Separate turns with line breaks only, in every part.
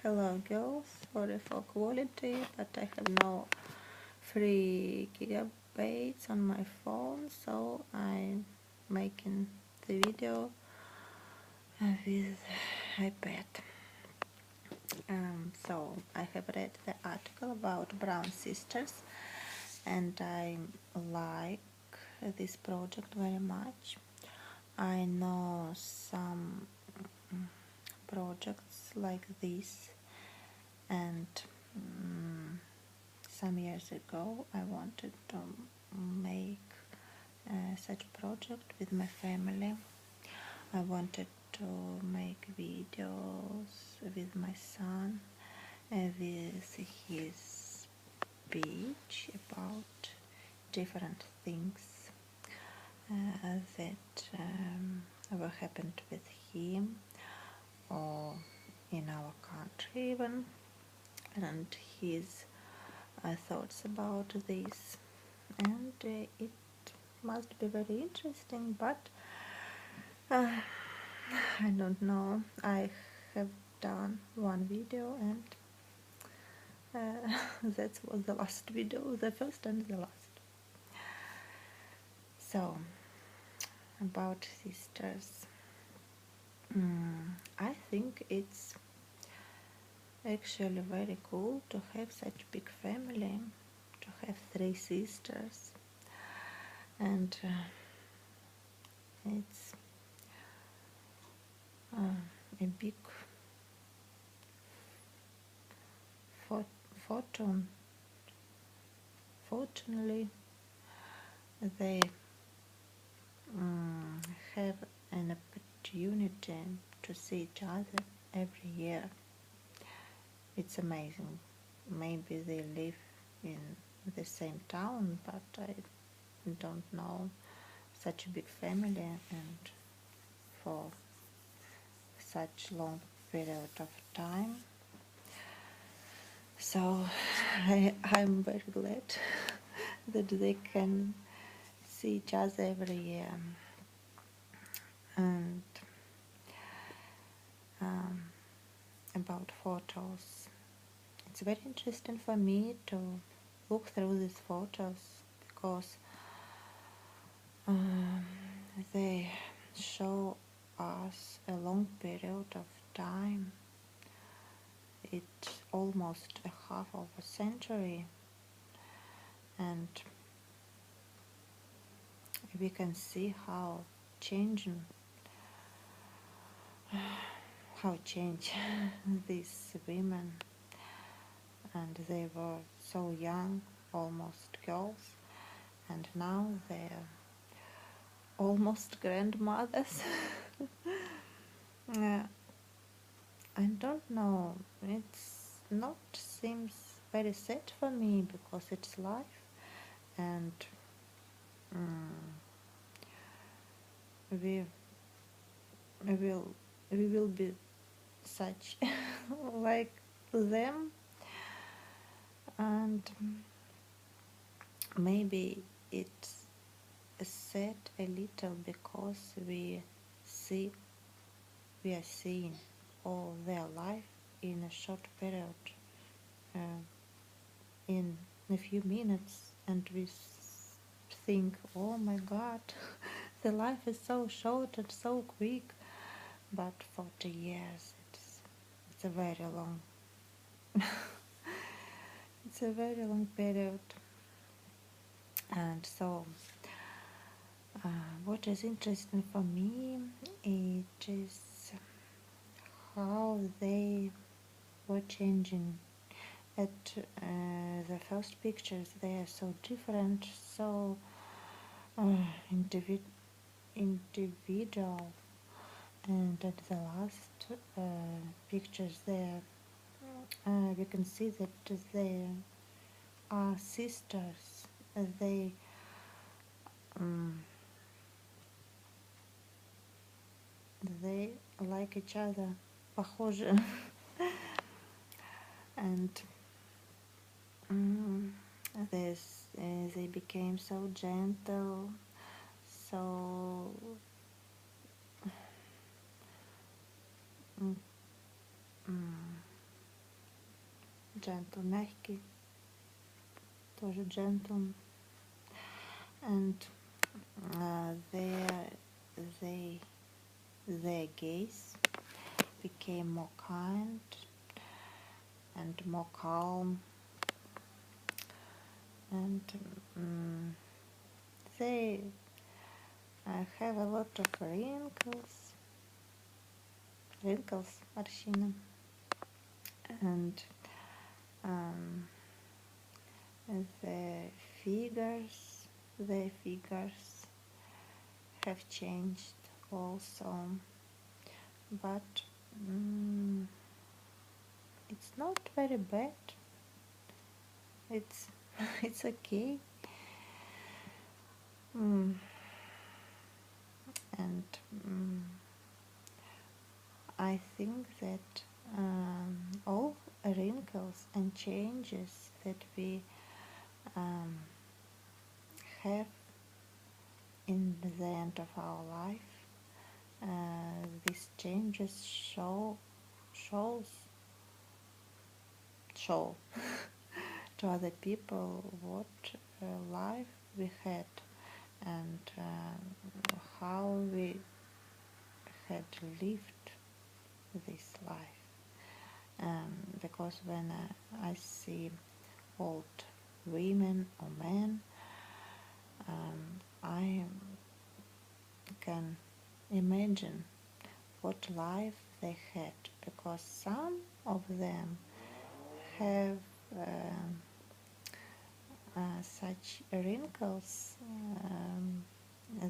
Hello girls, sorry for quality, but I have no 3 gigabytes on my phone, so I'm making the video with iPad. So I have read the article about Brown Sisters and I like this project very much. I know some projects like this, and some years ago I wanted to make such project with my family. I wanted to make videos with my son with his speech about different things that ever happened with him or in our country even, and his thoughts about this. And it must be very interesting, but I don't know. I have done one video, and that was the last video, the first and the last. So, about sisters, I think it's actually very cool to have such big family, to have 3 sisters, and it's a big fortune. Fortunately, they have an opportunity to see each other every year. It's amazing. Maybe they live in the same town, but I don't know such a big family and for such long period of time. So I'm very glad that they can see each other every year. And about photos, it's very interesting for me to look through these photos because they show us a long period of time. It's almost a half of a century, and we can see how changing these women, and they were so young, almost girls, and now they're almost grandmothers. I don't know, it's not seems very sad for me because it's life, and we will be such like them, and maybe it's sad a little because we are seeing all their life in a short period, in a few minutes, and we think, oh my god, the life is so short and so quick, but 40 years, it's a very long it's a very long period. And so what is interesting for me, it is how they were changing. At the first pictures, they are so different, so individual, and at the last pictures there we can see that they are sisters. They they like each other, похожи. And they became so gentle, so gentle, мягкий, тоже gentle, and they their gaze became more kind and more calm, and they have a lot of wrinkles, морщины, and their figures have changed also, but it's not very bad. It's it's okay. And I think that all wrinkles and changes that we have in the end of our life, these changes show to other people what life we had and how we had lived this life. Because when I see old women or men, I can imagine what life they had, because some of them have such wrinkles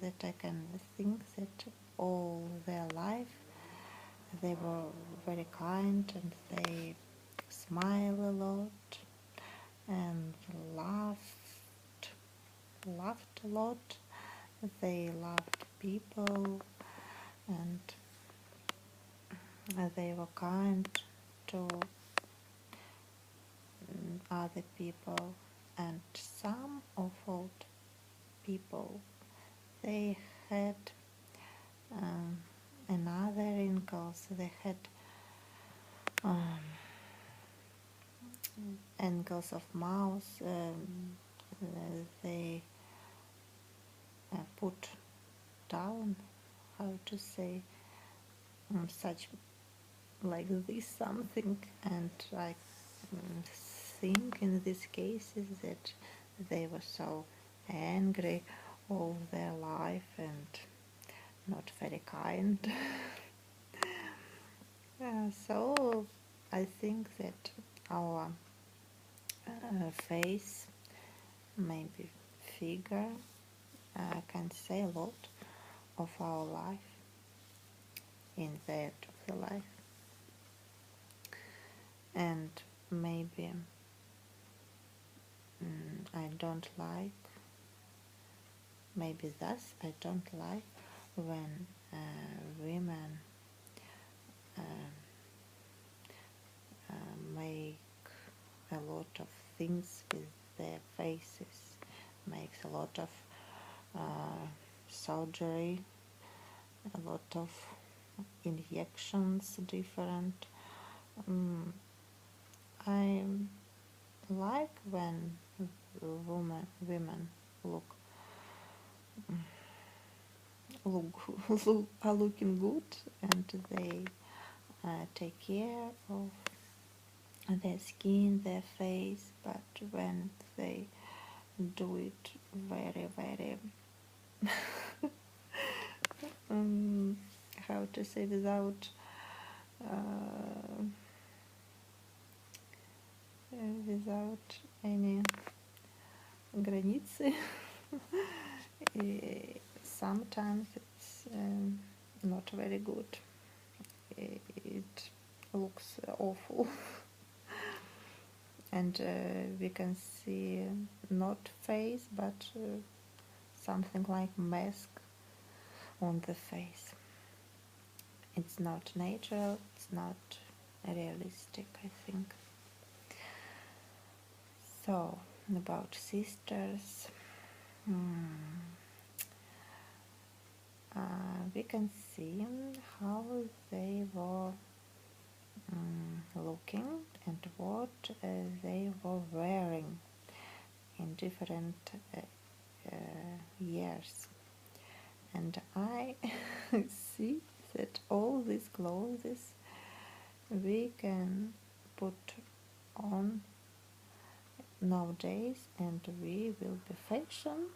that I can think that all their life they were very kind and they smile a lot and laughed a lot. They loved people and they were kind to other people. And some of old people, they had another wrinkles. They had angles of mouth. They put down, how to say, such like this something, and I think in these cases that they were so angry all their life and not very kind. So I think that our face, maybe figure, can say a lot of our life in the end of the life. And maybe I don't like, maybe thus I don't like when women make a lot of things with their faces, makes a lot of surgery, a lot of injections, different. I like when women are looking good and they take care of their skin, their face, but when they do it very, very how to say, without any границы, sometimes it's not very good. It looks awful. And we can see not face but something like mask on the face. It's not natural, it's not realistic, I think. So, about sisters, we can see how they were looking and what they were wearing in different years. And I see that all these clothes we can put on nowadays and we will be fashion.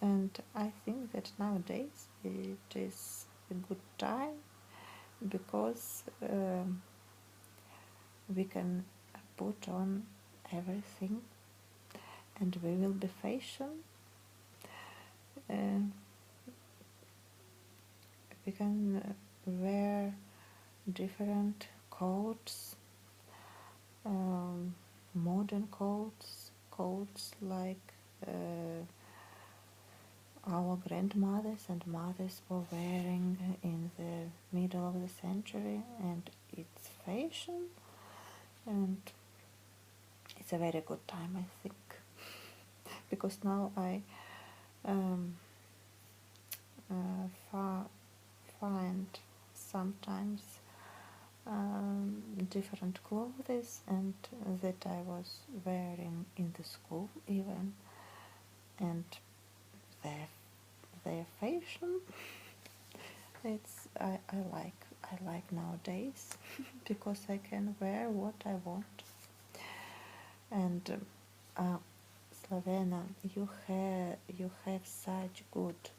And I think that nowadays it is a good time because we can put on everything and we will be fashion. We can wear different coats, modern coats like our grandmothers and mothers were wearing in the middle of the century, and it's fashion, and it's a very good time, I think, because now I find sometimes different clothes and that I was wearing in the school even, and their fashion. It's I like nowadays because I can wear what I want. And Slovena, you have such good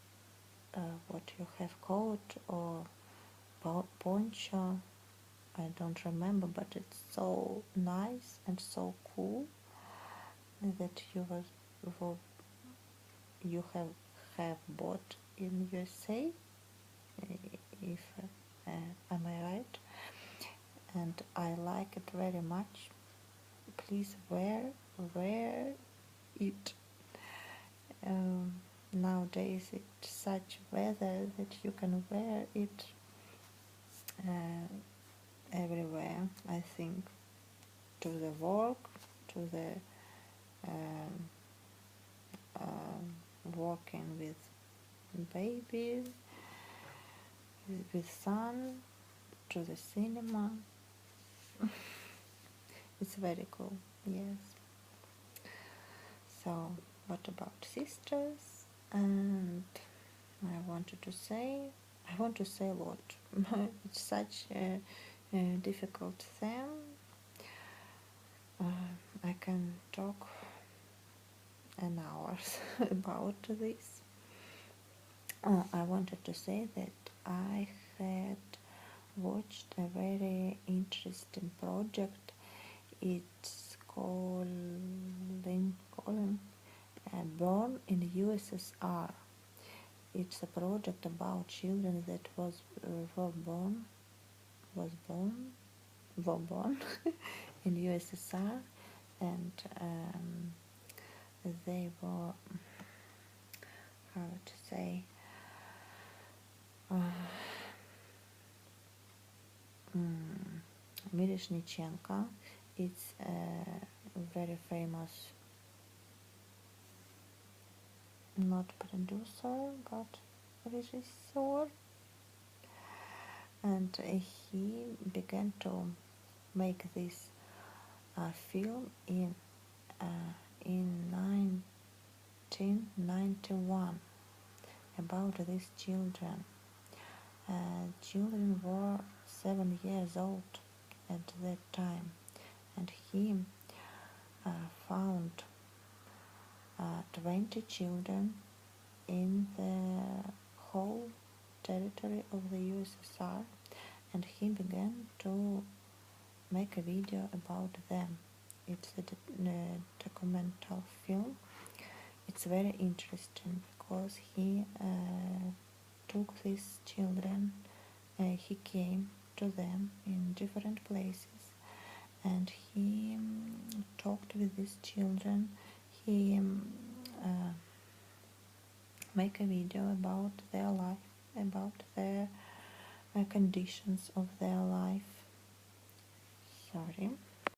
what you have coat or poncho. I don't remember, but it's so nice and so cool that you have bought in USA. If am I right? And I like it very much. Please wear it. Nowadays it's such weather that you can wear it everywhere. I think to the work, to the walking with baby, with son, to the cinema. It's very cool, yes. So, what about sisters? And I want to say a lot. It's such a difficult thing. I can talk an hour about this. I wanted to say that I had watched a very interesting project. It's called Born in USSR. It's a project about children that were born in USSR, and they were, how to say, Miroshnichenko. It's a very famous, not producer, but regisseur, and he began to make this film in 1991 about these children. Children were 7 years old at that time, and he found 20 children in the whole territory of the USSR, and he began to make a video about them. It's a documental film. It's very interesting because he took these children, he came to them in different places, and he talked with these children. He make a video about their life, about their conditions of their life. Sorry.